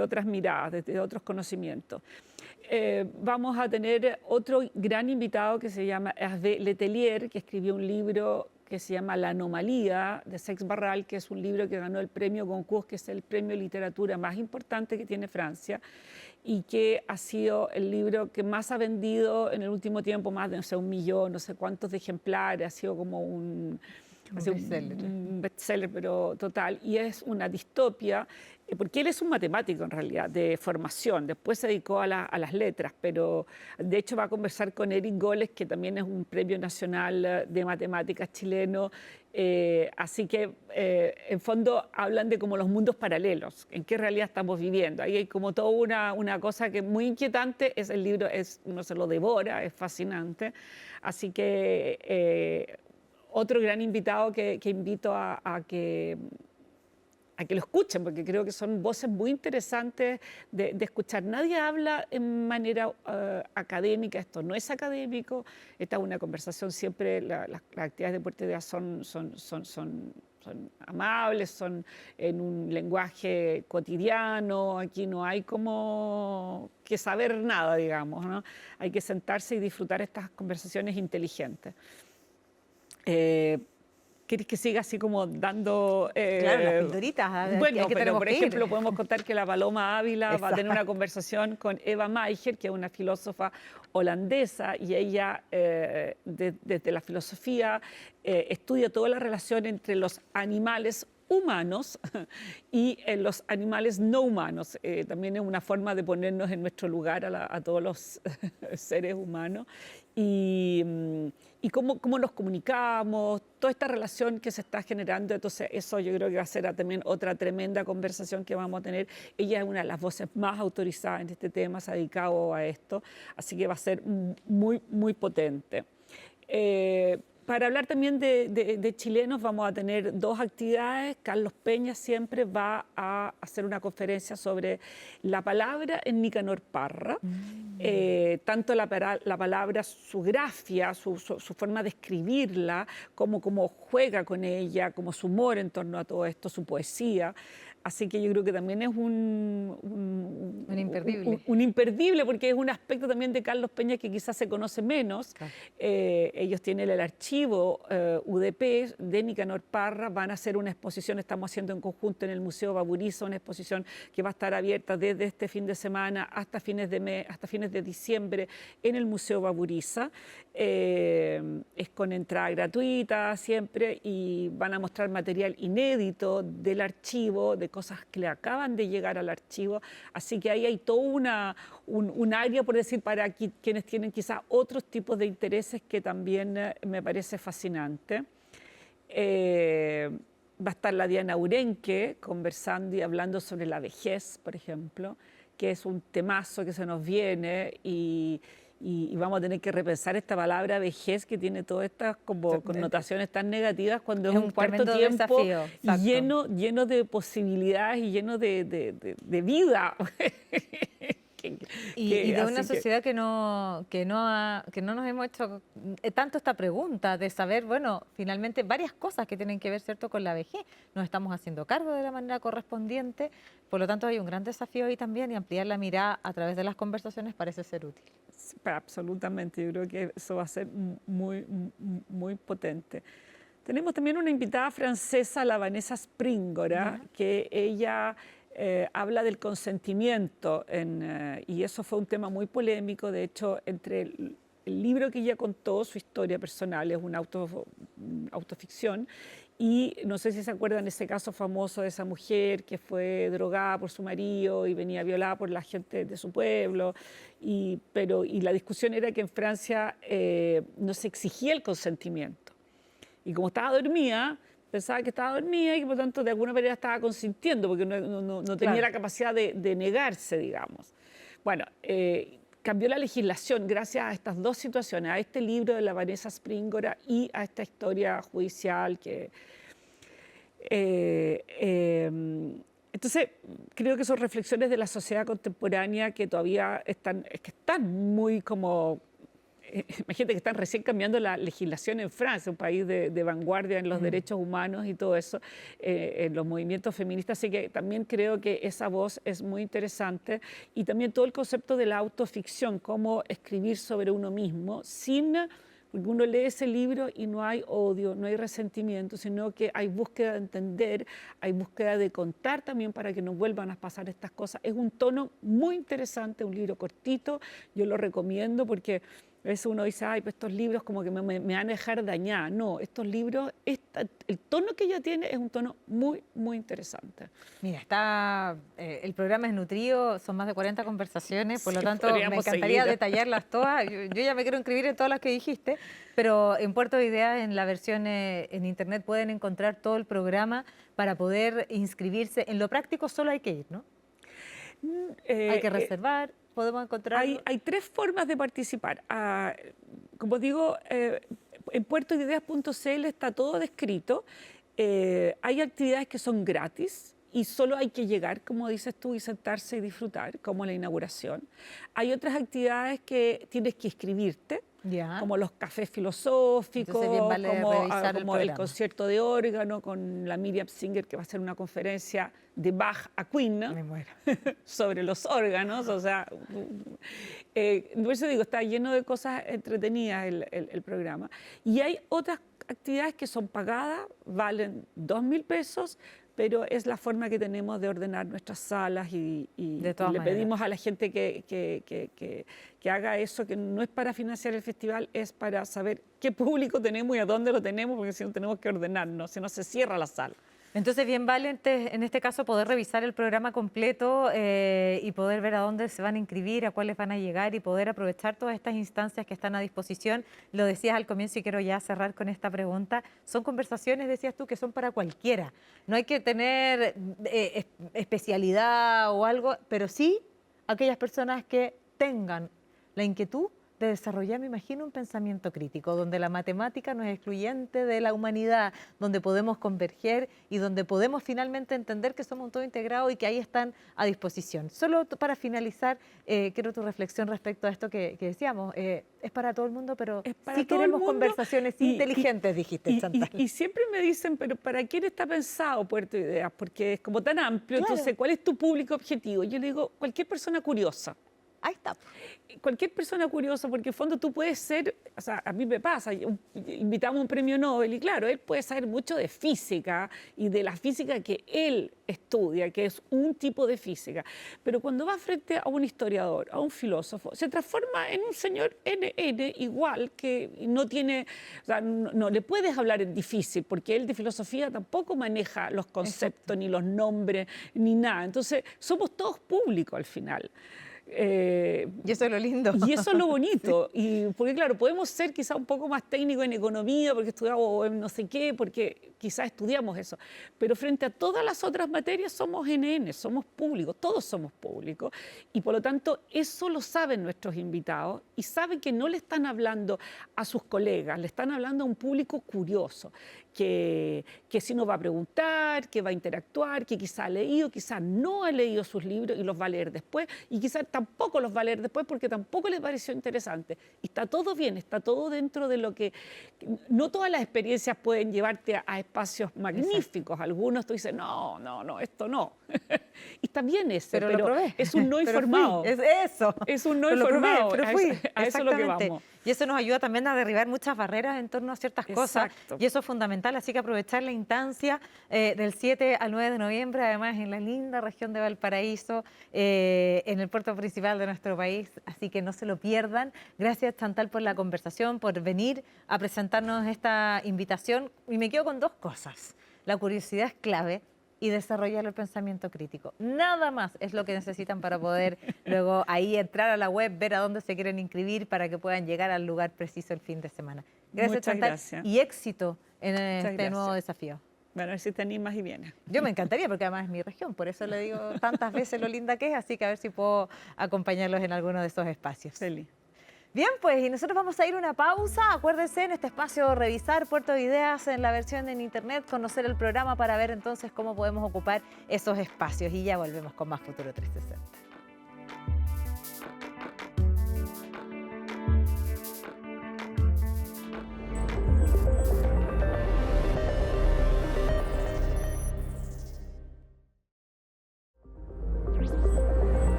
otras miradas, desde otros conocimientos. Vamos a tener otro gran invitado que se llama Hervé Letelier, que escribió un libro que se llama La Anomalía, de Seix Barral, que es un libro que ganó el premio Goncourt, que es el premio de literatura más importante que tiene Francia, y que ha sido el libro que más ha vendido en el último tiempo, más de 1 millón, no sé cuántos de ejemplares, ha sido como un bestseller, pero total, y es una distopia, porque él es un matemático en realidad, de formación, después se dedicó a las letras, pero de hecho va a conversar con Eric Goles, que también es un premio nacional de matemáticas chileno, así que en fondo hablan de como los mundos paralelos, en qué realidad estamos viviendo. Ahí hay como toda una cosa que es muy inquietante, el libro uno se lo devora, es fascinante, así que otro gran invitado que invito a que lo escuchen, porque creo que son voces muy interesantes de escuchar. Nadie habla en manera académica, esto no es académico, esta es una conversación siempre, las actividades de Puerto Ideas son amables, son en un lenguaje cotidiano, aquí no hay como que saber nada, digamos, ¿no? Hay que sentarse y disfrutar estas conversaciones inteligentes. ¿Quieres que siga así como dando...? Claro, las pildoritas. Bueno, pero por ejemplo podemos contar que la Paloma Ávila va a tener una conversación con Eva Meijer, que es una filósofa holandesa, y ella desde la filosofía estudia toda la relación entre los animales humanos y los animales no humanos. También es una forma de ponernos en nuestro lugar a todos los seres humanos y cómo nos comunicamos, toda esta relación que se está generando. Entonces eso yo creo que va a ser también otra tremenda conversación que vamos a tener. Ella es una de las voces más autorizadas en este tema, se ha dedicado a esto, así que va a ser muy, muy potente. Para hablar también de chilenos, vamos a tener 2 actividades. Carlos Peña siempre va a hacer una conferencia sobre la palabra en Nicanor Parra. Tanto la palabra, su grafia, su forma de escribirla, como juega con ella, como su humor en torno a todo esto, su poesía. Así que yo creo que también es un imperdible. Un imperdible, porque es un aspecto también de Carlos Peña que quizás se conoce menos. Claro. Ellos tienen el archivo UDP de Nicanor Parra, van a hacer una exposición, estamos haciendo en conjunto en el Museo Baburiza, una exposición que va a estar abierta desde este fin de semana hasta fines de mes, hasta fines de diciembre en el Museo Baburiza. Es con entrada gratuita siempre y van a mostrar material inédito del archivo, de cosas que le acaban de llegar al archivo, así que ahí hay todo un área, por decir, para quienes tienen quizás otros tipos de intereses que también me parece fascinante. Va a estar la Diana Urenque conversando y hablando sobre la vejez, por ejemplo, que es un temazo que se nos viene y vamos a tener que repensar esta palabra vejez que tiene todas estas como connotaciones tan negativas cuando es un cuarto tiempo lleno de posibilidades y lleno de vida. Y de una sociedad que no nos hemos hecho tanto esta pregunta de saber, bueno, finalmente varias cosas que tienen que ver, ¿cierto?, con la vejez. Nos estamos haciendo cargo de la manera correspondiente, por lo tanto hay un gran desafío ahí también y ampliar la mirada a través de las conversaciones parece ser útil. Absolutamente, yo creo que eso va a ser muy potente. Tenemos también una invitada francesa, la Vanessa Springora, que ella habla del consentimiento y eso fue un tema muy polémico. De hecho, entre el libro que ella contó, su historia personal, es una autoficción, y no sé si se acuerdan ese caso famoso de esa mujer que fue drogada por su marido y venía violada por la gente de su pueblo, y la discusión era que en Francia no se exigía el consentimiento. Y como estaba dormida, pensaba que estaba dormida y que por tanto de alguna manera estaba consintiendo, porque no tenía la capacidad de negarse, digamos. Bueno, cambió la legislación gracias a estas 2 situaciones, a este libro de la Vanessa Springora y a esta historia judicial que... entonces, creo que son reflexiones de la sociedad contemporánea que todavía están muy como... Imagínate que están recién cambiando la legislación en Francia, un país de vanguardia en los derechos humanos y todo eso, en los movimientos feministas, así que también creo que esa voz es muy interesante y también todo el concepto de la autoficción, cómo escribir sobre uno mismo porque uno lee ese libro y no hay odio, no hay resentimiento, sino que hay búsqueda de entender, hay búsqueda de contar también para que no vuelvan a pasar estas cosas. Es un tono muy interesante, un libro cortito, yo lo recomiendo porque a veces uno dice, ay, pues estos libros como que me van a dejar dañada. No, estos libros, el tono que ella tiene es un tono muy interesante. Mira, el programa es nutrido, son más de 40 conversaciones, por lo tanto me encantaría detallarlas todas. Yo ya me quiero inscribir en todas las que dijiste, pero en Puerto de Ideas, en la versión en internet, pueden encontrar todo el programa para poder inscribirse. En lo práctico solo hay que ir, ¿no? Hay que reservar. ¿Podemos encontrar? Hay 3 formas de participar. Como digo, en puertoideas.cl está todo descrito. Hay actividades que son gratis y solo hay que llegar, como dices tú, y sentarse y disfrutar, como la inauguración. Hay otras actividades que tienes que inscribirte, como los cafés filosóficos, como el concierto de órgano con la Miriam Singer, que va a hacer una conferencia de Bach a Queen sobre los órganos. O sea, por eso digo, está lleno de cosas entretenidas el programa. Y hay otras actividades que son pagadas, valen 2.000 pesos, pero es la forma que tenemos de ordenar nuestras salas y le pedimos a la gente que haga eso, que no es para financiar el festival, es para saber qué público tenemos y a dónde lo tenemos, porque si no tenemos que ordenarnos, si no se cierra la sala. Entonces, bien vale en este caso poder revisar el programa completo y poder ver a dónde se van a inscribir, a cuáles van a llegar y poder aprovechar todas estas instancias que están a disposición. Lo decías al comienzo y quiero ya cerrar con esta pregunta. Son conversaciones, decías tú, que son para cualquiera. No hay que tener especialidad o algo, pero sí aquellas personas que tengan la inquietud de desarrollar, me imagino, un pensamiento crítico, donde la matemática no es excluyente de la humanidad, donde podemos converger y donde podemos finalmente entender que somos un todo integrado y que ahí están a disposición. Solo para finalizar, quiero tu reflexión respecto a esto que decíamos. Es para todo el mundo, pero sí queremos conversaciones inteligentes, dijiste, Chantal. Y siempre me dicen, pero ¿para quién está pensado Puerto Ideas? Porque es como tan amplio. Claro. Entonces, ¿cuál es tu público objetivo? Yo le digo, cualquier persona curiosa. Ahí está. Cualquier persona curiosa, porque en el fondo tú puedes ser, o sea, a mí me pasa, invitamos a un premio Nobel y claro, él puede saber mucho de física y de la física que él estudia, que es un tipo de física, pero cuando va frente a un historiador, a un filósofo, se transforma en un señor NN igual, que no tiene, o sea, no le puedes hablar en difícil, porque él de filosofía tampoco maneja los conceptos, ni los nombres, ni nada. Entonces, somos todos públicos al final. Y eso es lo lindo. Y eso es lo bonito. Y porque, claro, podemos ser quizá un poco más técnicos en economía, porque estudiamos en no sé qué, porque quizás estudiamos eso. Pero frente a todas las otras materias somos NN, somos públicos, todos somos públicos. Y por lo tanto, eso lo saben nuestros invitados y saben que no le están hablando a sus colegas, le están hablando a un público curioso, que sí nos va a preguntar, que va a interactuar, que quizá ha leído, quizá no ha leído sus libros y los va a leer después, y quizá tampoco los va a leer después porque tampoco les pareció interesante. Y está todo bien, está todo dentro de lo que... No todas las experiencias pueden llevarte a espacios magníficos. Exacto. Algunos tú dices, no, esto no. Y está bien ese, pero es un no informado. Es eso. Es un no informado. Pero fui. A eso es lo que vamos. Y eso nos ayuda también a derribar muchas barreras en torno a ciertas cosas. Y eso es fundamental, así que aprovechar la instancia del 7 al 9 de noviembre, además en la linda región de Valparaíso, en el puerto principal de nuestro país, así que no se lo pierdan. Gracias, Chantal, por la conversación, por venir a presentarnos esta invitación. Y me quedo con dos cosas. La curiosidad es clave y desarrollar el pensamiento crítico. Nada más es lo que necesitan para poder luego ahí entrar a la web, ver a dónde se quieren inscribir para que puedan llegar al lugar preciso el fin de semana. Gracias, Chantal. Gracias. Y éxito en este nuevo desafío. Bueno, a ver si te animas y vienes. Yo me encantaría, porque además es mi región, por eso le digo tantas veces lo linda que es, así que a ver si puedo acompañarlos en alguno de esos espacios. Feliz. Bien, pues, y nosotros vamos a ir a una pausa. Acuérdense en este espacio revisar Puerto Ideas en la versión en internet, conocer el programa para ver entonces cómo podemos ocupar esos espacios. Y ya volvemos con más Futuro 360.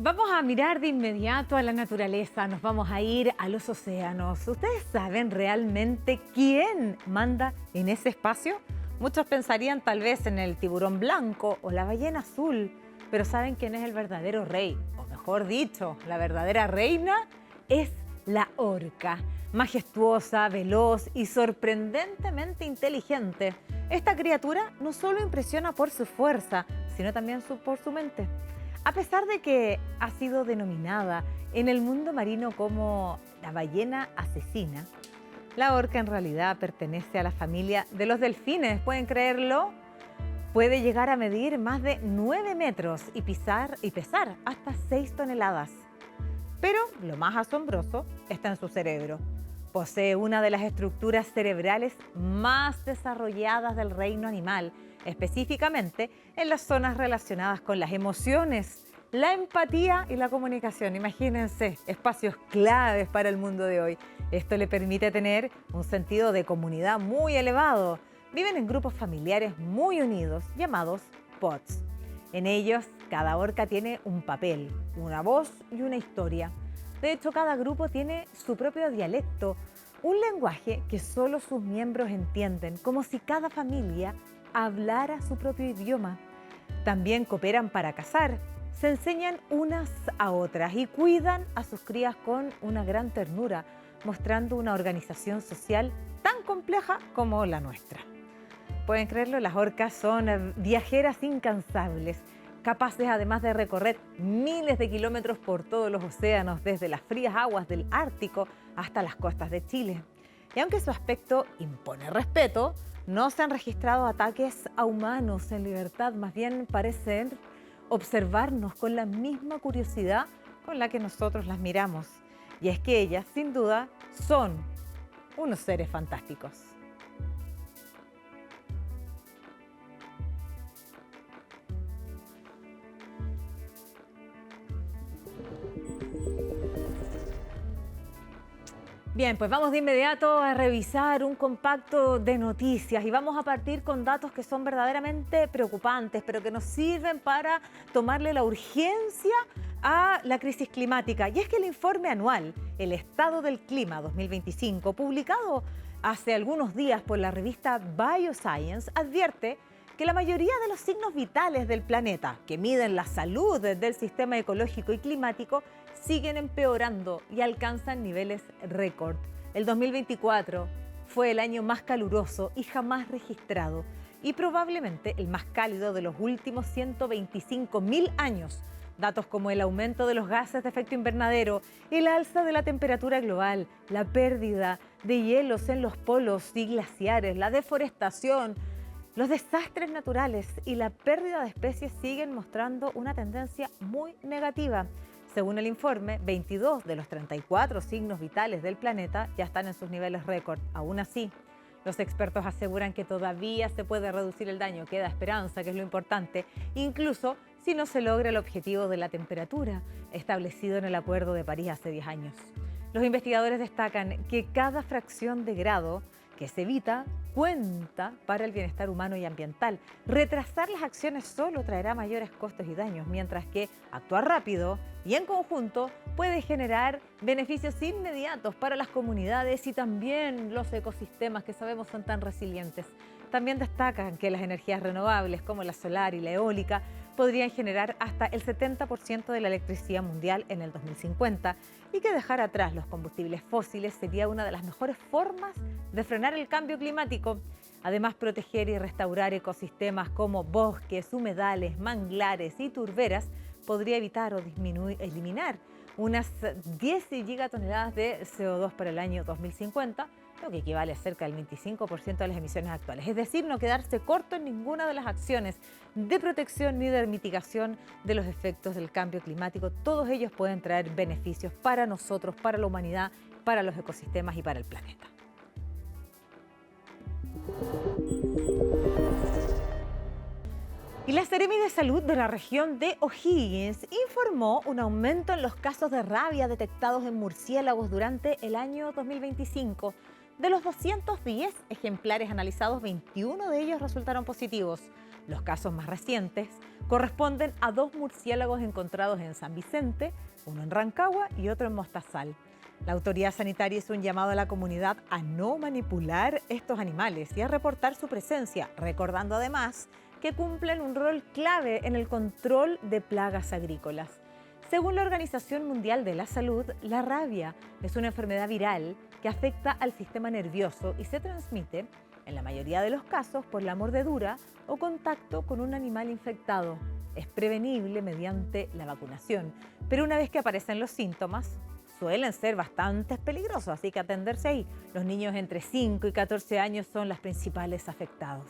Vamos a mirar de inmediato a la naturaleza, nos vamos a ir a los océanos. ¿Ustedes saben realmente quién manda en ese espacio? Muchos pensarían tal vez en el tiburón blanco o la ballena azul, pero ¿saben quién es el verdadero rey? O mejor dicho, la verdadera reina es la orca. Majestuosa, veloz y sorprendentemente inteligente. Esta criatura no solo impresiona por su fuerza, sino también por su mente. A pesar de que ha sido denominada en el mundo marino como la ballena asesina, la orca en realidad pertenece a la familia de los delfines. ¿Pueden creerlo? Puede llegar a medir más de 9 metros y pesar hasta 6 toneladas. Pero lo más asombroso está en su cerebro. Posee una de las estructuras cerebrales más desarrolladas del reino animal, específicamente en las zonas relacionadas con las emociones, la empatía y la comunicación. Imagínense, espacios claves para el mundo de hoy. Esto le permite tener un sentido de comunidad muy elevado. Viven en grupos familiares muy unidos, llamados pods. En ellos, cada orca tiene un papel, una voz y una historia. De hecho, cada grupo tiene su propio dialecto, un lenguaje que solo sus miembros entienden, como si cada familia hablara su propio idioma. También cooperan para cazar, se enseñan unas a otras y cuidan a sus crías con una gran ternura, mostrando una organización social tan compleja como la nuestra. Pueden creerlo, las orcas son viajeras incansables, capaces además de recorrer miles de kilómetros por todos los océanos, desde las frías aguas del Ártico hasta las costas de Chile. Y aunque su aspecto impone respeto, no se han registrado ataques a humanos en libertad, más bien parecen observarnos con la misma curiosidad con la que nosotros las miramos. Y es que ellas, sin duda, son unos seres fantásticos. Bien, pues vamos de inmediato a revisar un compacto de noticias y vamos a partir con datos que son verdaderamente preocupantes, pero que nos sirven para tomarle la urgencia a la crisis climática. Y es que el informe anual, El Estado del Clima 2025, publicado hace algunos días por la revista Bioscience, advierte que la mayoría de los signos vitales del planeta, que miden la salud del sistema ecológico y climático, siguen empeorando y alcanzan niveles récord. El 2024 fue el año más caluroso y jamás registrado y probablemente el más cálido de los últimos 125.000 años. Datos como el aumento de los gases de efecto invernadero, el alza de la temperatura global, la pérdida de hielos en los polos y glaciares, la deforestación, los desastres naturales y la pérdida de especies siguen mostrando una tendencia muy negativa. Según el informe, 22 de los 34 signos vitales del planeta ya están en sus niveles récord. Aún así, los expertos aseguran que todavía se puede reducir el daño, queda esperanza, que es lo importante, incluso si no se logra el objetivo de la temperatura establecido en el Acuerdo de París hace 10 años. Los investigadores destacan que cada fracción de grado que se evita cuenta para el bienestar humano y ambiental. Retrasar las acciones solo traerá mayores costos y daños, mientras que actuar rápido y en conjunto puede generar beneficios inmediatos para las comunidades y también los ecosistemas que sabemos son tan resilientes. También destacan que las energías renovables como la solar y la eólica podrían generar hasta el 70% de la electricidad mundial en el 2050 y que dejar atrás los combustibles fósiles sería una de las mejores formas de frenar el cambio climático. Además, proteger y restaurar ecosistemas como bosques, humedales, manglares y turberas podría evitar o eliminar unas 10 gigatoneladas de CO2 para el año 2050, lo que equivale a cerca del 25% de las emisiones actuales. Es decir, no quedarse corto en ninguna de las acciones de protección ni de mitigación de los efectos del cambio climático. Todos ellos pueden traer beneficios para nosotros, para la humanidad, para los ecosistemas y para el planeta. Y la Seremi de Salud de la región de O'Higgins informó un aumento en los casos de rabia detectados en murciélagos durante el año 2025. De los 210 ejemplares analizados, 21 de ellos resultaron positivos. Los casos más recientes corresponden a 2 murciélagos encontrados en San Vicente, uno en Rancagua y otro en Mostazal. La autoridad sanitaria hizo un llamado a la comunidad a no manipular estos animales y a reportar su presencia, recordando además que cumplen un rol clave en el control de plagas agrícolas. Según la Organización Mundial de la Salud, la rabia es una enfermedad viral que afecta al sistema nervioso y se transmite, en la mayoría de los casos, por la mordedura o contacto con un animal infectado. Es prevenible mediante la vacunación, pero una vez que aparecen los síntomas, suelen ser bastante peligrosos, así que atenderse ahí. Los niños entre 5 y 14 años son los principales afectados.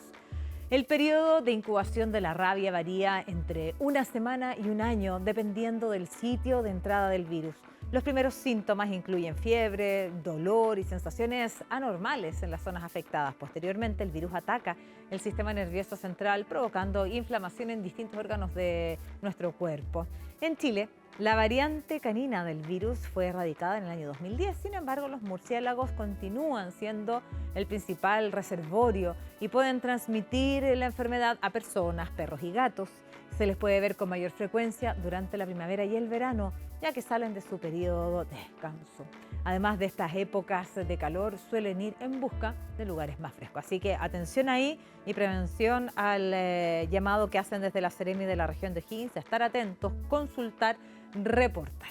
El periodo de incubación de la rabia varía entre una semana y un año, dependiendo del sitio de entrada del virus. Los primeros síntomas incluyen fiebre, dolor y sensaciones anormales en las zonas afectadas. Posteriormente, el virus ataca el sistema nervioso central, provocando inflamación en distintos órganos de nuestro cuerpo. En Chile, la variante canina del virus fue erradicada en el año 2010, sin embargo, los murciélagos continúan siendo el principal reservorio y pueden transmitir la enfermedad a personas, perros y gatos. Se les puede ver con mayor frecuencia durante la primavera y el verano, ya que salen de su periodo de descanso. Además de estas épocas de calor, suelen ir en busca de lugares más frescos. Así que atención ahí y prevención al llamado que hacen desde la Seremi de la región de O'Higgins, estar atentos, consultar, reportar.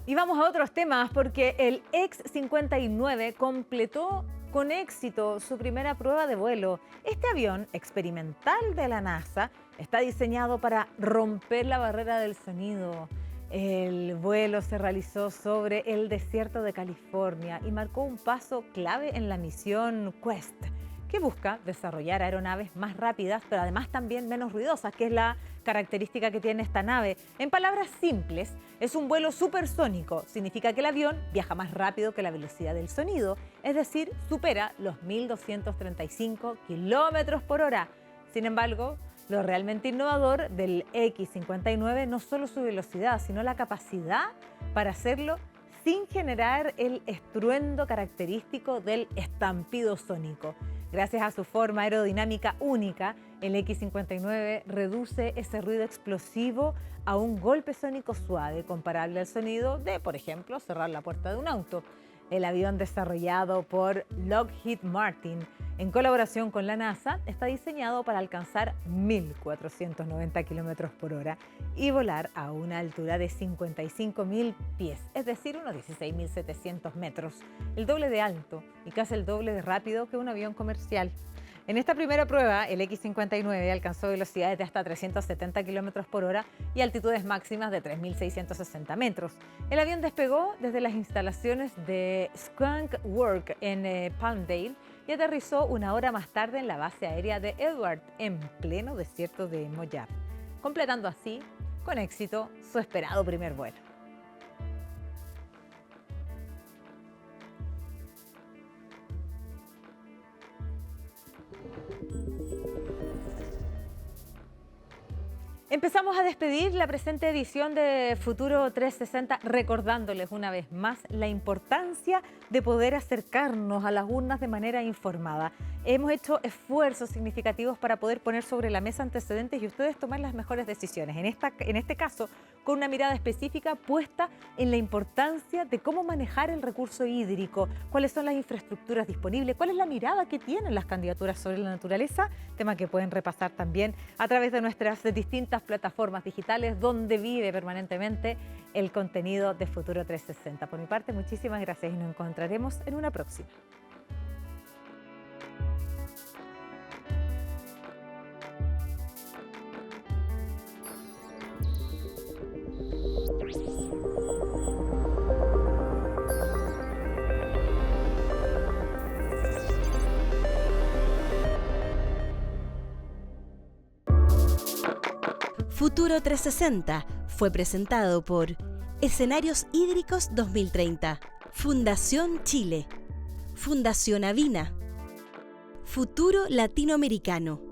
Y vamos a otros temas porque el X-59 completó con éxito su primera prueba de vuelo. Este avión experimental de la NASA está diseñado para romper la barrera del sonido. El vuelo se realizó sobre el desierto de California y marcó un paso clave en la misión Quest, que busca desarrollar aeronaves más rápidas, pero además también menos ruidosas, que es la característica que tiene esta nave. En palabras simples, es un vuelo supersónico. Significa que el avión viaja más rápido que la velocidad del sonido, es decir, supera los 1.235 kilómetros por hora. Sin embargo, lo realmente innovador del X-59 no solo su velocidad, sino la capacidad para hacerlo sin generar el estruendo característico del estampido sónico. Gracias a su forma aerodinámica única, el X-59 reduce ese ruido explosivo a un golpe sónico suave, comparable al sonido de, por ejemplo, cerrar la puerta de un auto. El avión desarrollado por Lockheed Martin en colaboración con la NASA está diseñado para alcanzar 1.490 kilómetros por hora y volar a una altura de 55.000 pies, es decir, unos 16.700 metros, el doble de alto y casi el doble de rápido que un avión comercial. En esta primera prueba, el X-59 alcanzó velocidades de hasta 370 kilómetros por hora y altitudes máximas de 3.660 metros. El avión despegó desde las instalaciones de Skunk Works en Palmdale y aterrizó una hora más tarde en la base aérea de Edwards, en pleno desierto de Mojave, completando así, con éxito, su esperado primer vuelo. Empezamos a despedir la presente edición de Futuro 360 recordándoles una vez más la importancia de poder acercarnos a las urnas de manera informada. Hemos hecho esfuerzos significativos para poder poner sobre la mesa antecedentes y ustedes tomar las mejores decisiones. En este caso, con una mirada específica puesta en la importancia de cómo manejar el recurso hídrico, cuáles son las infraestructuras disponibles, cuál es la mirada que tienen las candidaturas sobre la naturaleza, tema que pueden repasar también a través de nuestras distintas plataformas digitales donde vive permanentemente el contenido de Futuro 360. Por mi parte, muchísimas gracias y nos encontraremos en una próxima. Futuro 360 fue presentado por Escenarios Hídricos 2030, Fundación Chile, Fundación Avina, Futuro Latinoamericano.